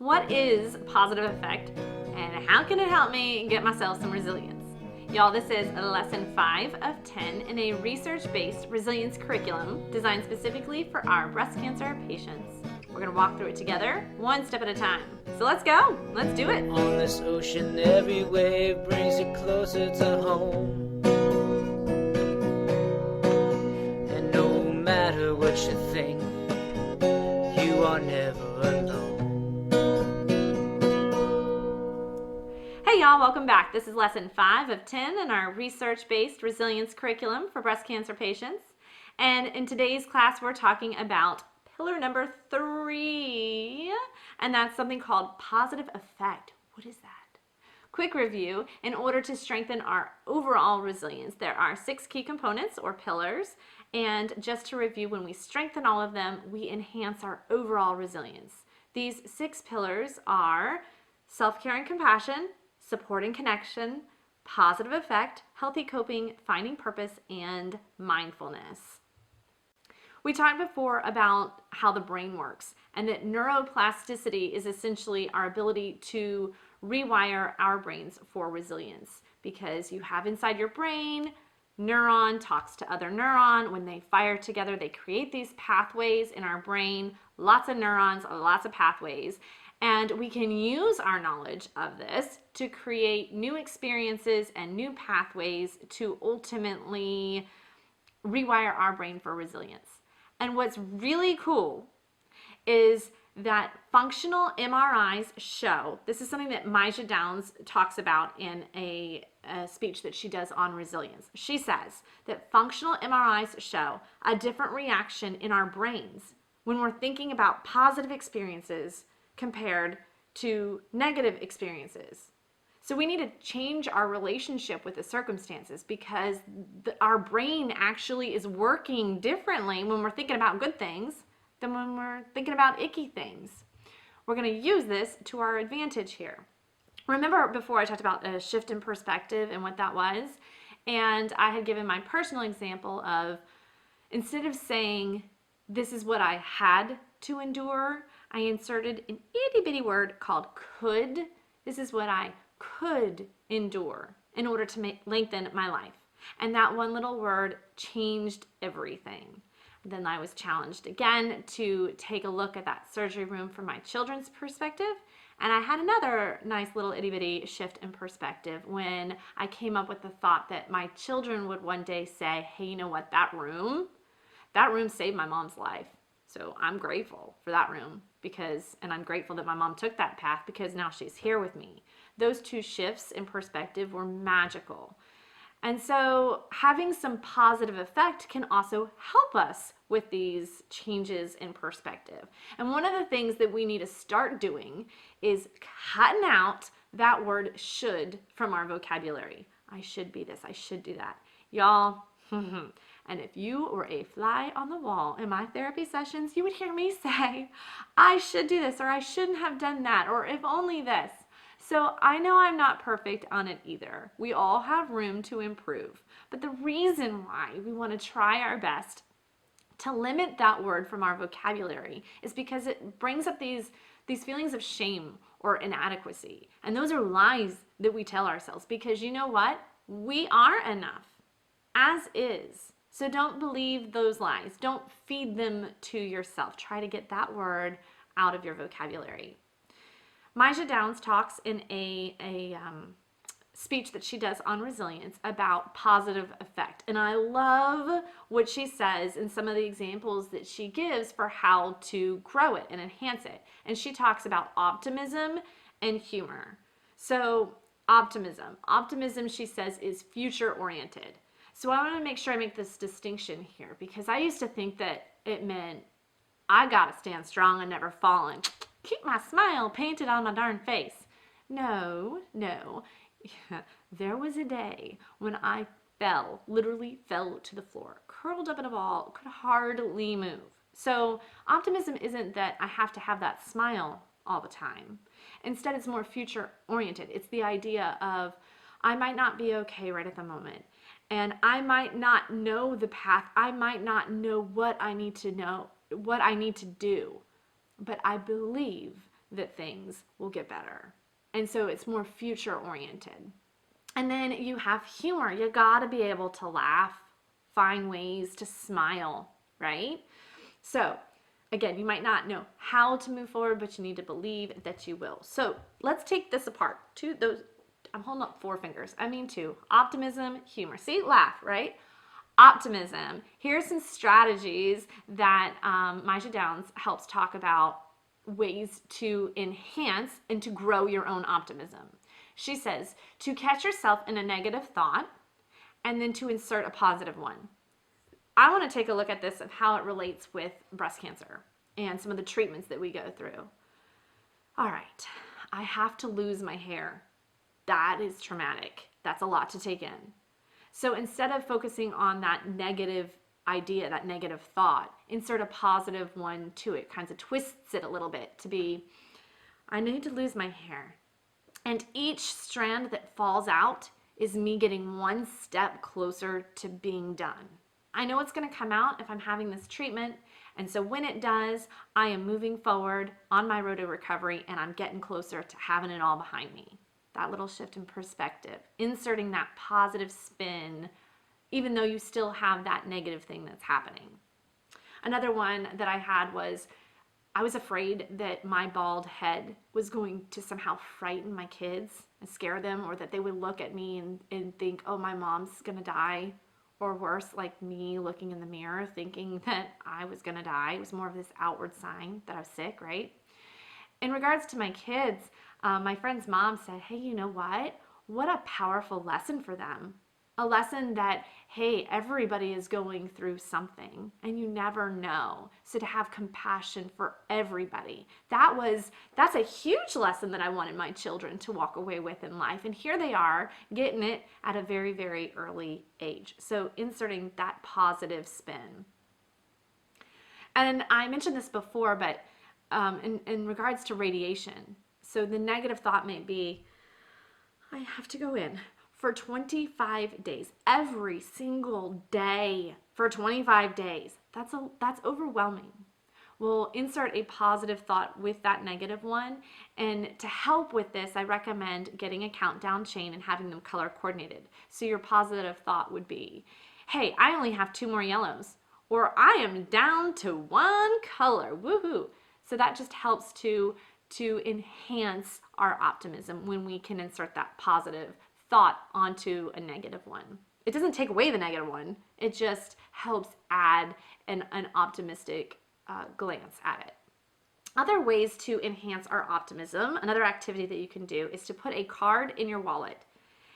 What is positive affect and how can it help me get myself some resilience? Y'all, this is lesson 5 of 10 in a research-based resilience curriculum designed specifically for our breast cancer patients. We're going to walk through it together, one step at a time. So let's go. Let's do it. On this ocean, every wave brings you closer to home. And no matter what you think, you are never alone. Hey y'all, welcome back. This is lesson 5 of 10 in our research-based resilience curriculum for breast cancer patients. And in today's class, we're talking about pillar number 3, and that's something called positive affect. What is that? Quick review. In order to strengthen our overall resilience, there are 6 key components or pillars. And just to review, when we strengthen all of them, we enhance our overall resilience. These 6 pillars are self-care and compassion, support and connection, positive affect, healthy coping, finding purpose, and mindfulness. We talked before about how the brain works and that neuroplasticity is essentially our ability to rewire our brains for resilience, because you have inside your brain, neuron talks to other neuron. When they fire together, they create these pathways in our brain, lots of neurons, lots of pathways. And we can use our knowledge of this to create new experiences and new pathways to ultimately rewire our brain for resilience. And what's really cool is that functional MRIs show, this is something that Maja Downs talks about in a speech that she does on resilience. She says that functional MRIs show a different reaction in our brains when we're thinking about positive experiences compared to negative experiences. So we need to change our relationship with the circumstances, because our brain actually is working differently when we're thinking about good things than when we're thinking about icky things. We're going to use this to our advantage here. Remember before I talked about a shift in perspective and what that was? And I had given my personal example of, instead of saying, this is what I had to endure, I inserted an itty bitty word called could. This is what I could endure in order to lengthen my life. And that one little word changed everything. Then I was challenged again to take a look at that surgery room from my children's perspective. And I had another nice little itty bitty shift in perspective when I came up with the thought that my children would one day say, hey, you know what, that room saved my mom's life. So I'm grateful for that room, and I'm grateful that my mom took that path, because now she's here with me. Those 2 shifts in perspective were magical. And so having some positive effect can also help us with these changes in perspective. And one of the things that we need to start doing is cutting out that word should from our vocabulary. I should be this, I should do that. Y'all, and if you were a fly on the wall in my therapy sessions, you would hear me say, I should do this, or I shouldn't have done that, or if only this. So I know I'm not perfect on it either. We all have room to improve. But the reason why we want to try our best to limit that word from our vocabulary is because it brings up these feelings of shame or inadequacy. And those are lies that we tell ourselves, because you know what? We are enough as is. So don't believe those lies. Don't feed them to yourself. Try to get that word out of your vocabulary. Maja Downs talks in a speech that she does on resilience about positive affect. And I love what she says in some of the examples that she gives for how to grow it and enhance it. And she talks about optimism and humor. So optimism, she says, is future oriented. So I want to make sure I make this distinction here, because I used to think that it meant I gotta stand strong and never fall and keep my smile painted on my darn face. No. There was a day when I literally fell to the floor, curled up in a ball, could hardly move. So optimism isn't that I have to have that smile all the time. Instead, it's more future oriented. It's the idea of, I might not be okay right at the moment. And I might not know the path. I might not know what I need to do. But I believe that things will get better. And so it's more future oriented. And then you have humor. You gotta be able to laugh, find ways to smile, right? So again, you might not know how to move forward, but you need to believe that you will. So let's take this apart. I'm holding up 4 fingers. I mean 2. Optimism, humor. See, laugh, right? Optimism. Here's some strategies that Maisha Downs helps talk about, ways to enhance and to grow your own optimism. She says to catch yourself in a negative thought and then to insert a positive one. I want to take a look at this of how it relates with breast cancer and some of the treatments that we go through. All right, I have to lose my hair. That is traumatic. That's a lot to take in. So instead of focusing on that negative idea, that negative thought, insert a positive one to it, kind of twists it a little bit to be, I need to lose my hair. And each strand that falls out is me getting one step closer to being done. I know it's going to come out if I'm having this treatment. And so when it does, I am moving forward on my road to recovery and I'm getting closer to having it all behind me. That little shift in perspective, inserting that positive spin, even though you still have that negative thing that's happening. Another one that I had was I was afraid that my bald head was going to somehow frighten my kids and scare them, or that they would look at me and think, oh, my mom's gonna die. Or worse, like me looking in the mirror thinking that I was gonna die. It was more of this outward sign that I was sick, right? In regards to my kids, my friend's mom said, hey, you know what? What a powerful lesson for them. A lesson that, hey, everybody is going through something and you never know. So to have compassion for everybody, that's a huge lesson that I wanted my children to walk away with in life. And here they are getting it at a very, very early age. So inserting that positive spin. And I mentioned this before, but in regards to radiation, so the negative thought may be, I have to go in for 25 days, every single day for 25 days. That's overwhelming. We'll insert a positive thought with that negative one. And to help with this, I recommend getting a countdown chain and having them color coordinated. So your positive thought would be, hey, I only have 2 more yellows, or I am down to 1 color, woohoo. So that just helps to enhance our optimism when we can insert that positive thought onto a negative one. It doesn't take away the negative one. It just helps add an optimistic glance at it. Other ways to enhance our optimism, another activity that you can do is to put a card in your wallet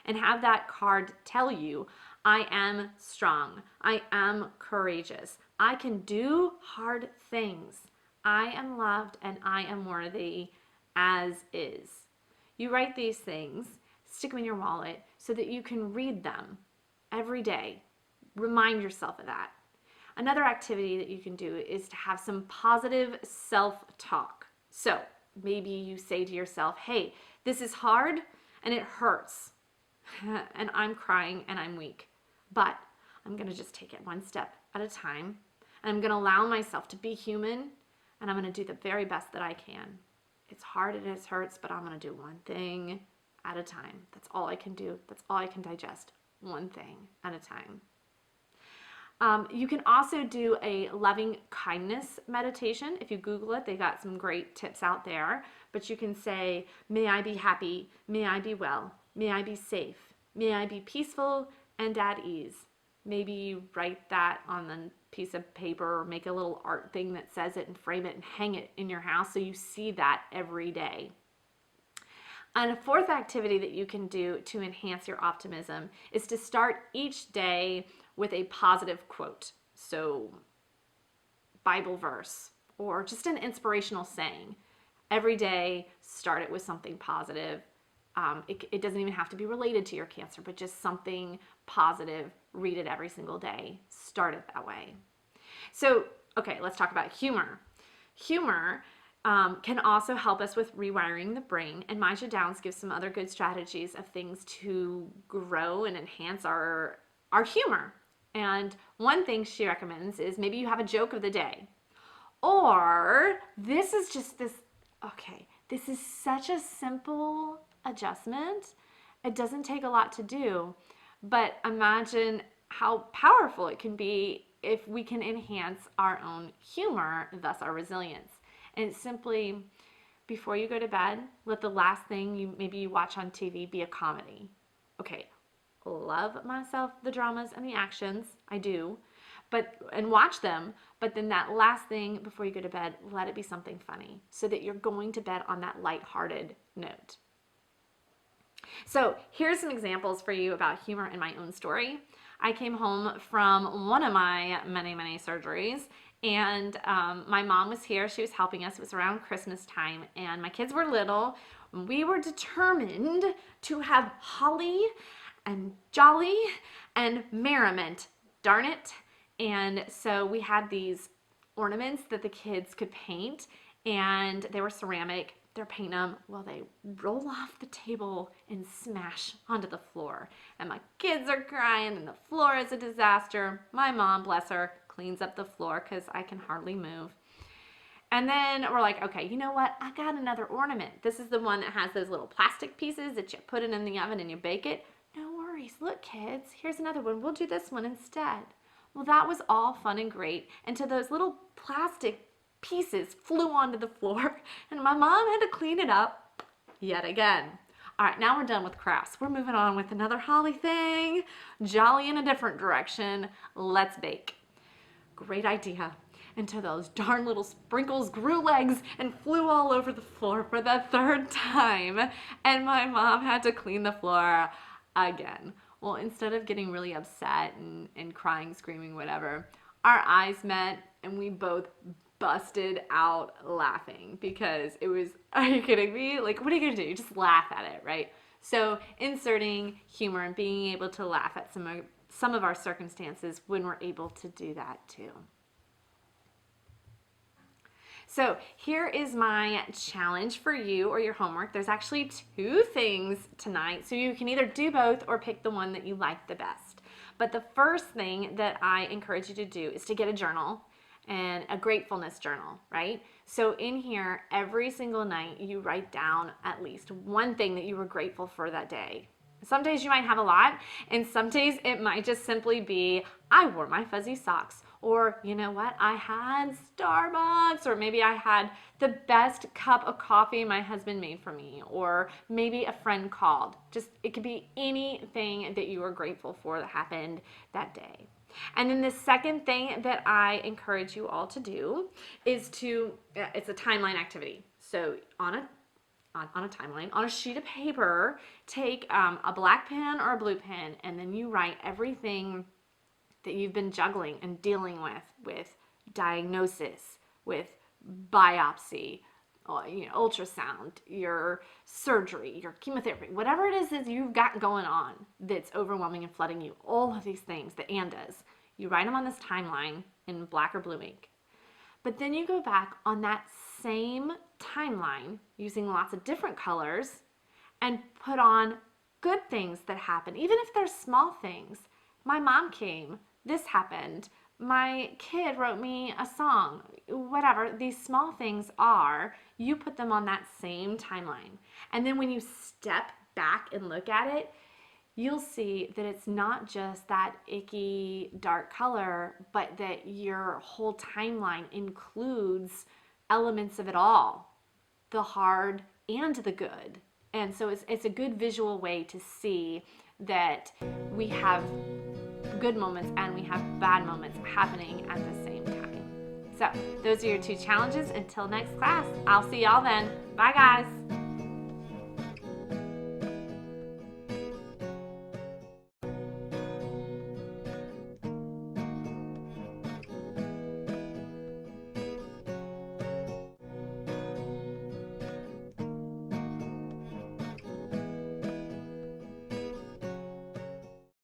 and have that card tell you, I am strong, I am courageous, I can do hard things, I am loved and I am worthy as is. You write these things, stick them in your wallet so that you can read them every day. Remind yourself of that. Another activity that you can do is to have some positive self-talk. So maybe you say to yourself, hey, this is hard and it hurts and I'm crying and I'm weak, but I'm going to just take it one step at a time and I'm going to allow myself to be human and I'm going to do the very best that I can. It's hard and it hurts, but I'm going to do one thing at a time. That's all I can do. That's all I can digest. One thing at a time. You can also do a loving kindness meditation. If you Google it, they got some great tips out there. But you can say, may I be happy, may I be well, may I be safe, may I be peaceful and at ease. Maybe you write that on the piece of paper or make a little art thing that says it and frame it and hang it in your house so you see that every day. And a fourth activity that you can do to enhance your optimism is to start each day with a positive quote. So Bible verse or just an inspirational saying. Every day, start it with something positive. It doesn't even have to be related to your cancer, but just something positive. Read it every single day. Start it that way. So, okay, let's talk about humor. Humor can also help us with rewiring the brain, and Maisha Downs gives some other good strategies of things to grow and enhance our humor. And one thing she recommends is maybe you have a joke of the day. Or this is This is such a simple adjustment. It doesn't take a lot to do, but imagine how powerful it can be if we can enhance our own humor, thus our resilience. And it's simply, before you go to bed, let the last thing you watch on TV be a comedy. Okay, love myself the dramas and the actions, I do, and watch them, but then that last thing before you go to bed, let it be something funny so that you're going to bed on that lighthearted note. So here's some examples for you about humor in my own story. I came home from one of my many surgeries, and my mom was here. She was helping us. It was around Christmas time, and my kids were little. We were determined to have holly and jolly and merriment, darn it. And so we had these ornaments that the kids could paint, and they were ceramic. They're painting them. Well, they roll off the table and smash onto the floor. And my kids are crying, and the floor is a disaster. My mom, bless her, cleans up the floor because I can hardly move. And then we're like, okay, you know what? I got another ornament. This is the one that has those little plastic pieces that you put it in the oven and you bake it. No worries. Look, kids, here's another one. We'll do this one instead. Well, that was all fun and great until those little plastic pieces flew onto the floor, and my mom had to clean it up yet again. All right, now we're done with crafts. We're moving on with another holly thing, jolly in a different direction. Let's bake. Great idea. Until those darn little sprinkles grew legs and flew all over the floor for the third time, and my mom had to clean the floor again. Well, instead of getting really upset and crying, screaming, whatever, our eyes met and we both busted out laughing because it was, are you kidding me? Like, what are you gonna do? You just laugh at it, right? So inserting humor and being able to laugh at some of our circumstances when we're able to do that too. So here is my challenge for you or your homework. There's actually 2 things tonight, so you can either do both or pick the one that you like the best. But the first thing that I encourage you to do is to get a journal, and a gratefulness journal, right? So in here, every single night, you write down at least one thing that you were grateful for that day. Some days you might have a lot, and some days it might just simply be, I wore my fuzzy socks, or you know what, I had Starbucks, or maybe I had the best cup of coffee my husband made for me, or maybe a friend called. Just, it could be anything that you were grateful for that happened that day. And then the second thing that I encourage you all to do is it's a timeline activity. So on a timeline, on a sheet of paper, take a black pen or a blue pen, and then you write everything that you've been juggling and dealing with diagnosis, with biopsy, ultrasound, your surgery, your chemotherapy, whatever it is that you've got going on that's overwhelming and flooding you, all of these things, the andas, you write them on this timeline in black or blue ink. But then you go back on that same timeline using lots of different colors and put on good things that happen, even if they're small things. My mom came, this happened, my kid wrote me a song, whatever these small things are, you put them on that same timeline. And then when you step back and look at it, you'll see that it's not just that icky dark color, but that your whole timeline includes elements of it all, the hard and the good. And so it's a good visual way to see that we have good moments and we have bad moments happening at the same time. So those are your 2 challenges. Until next class, I'll see y'all then. Bye guys.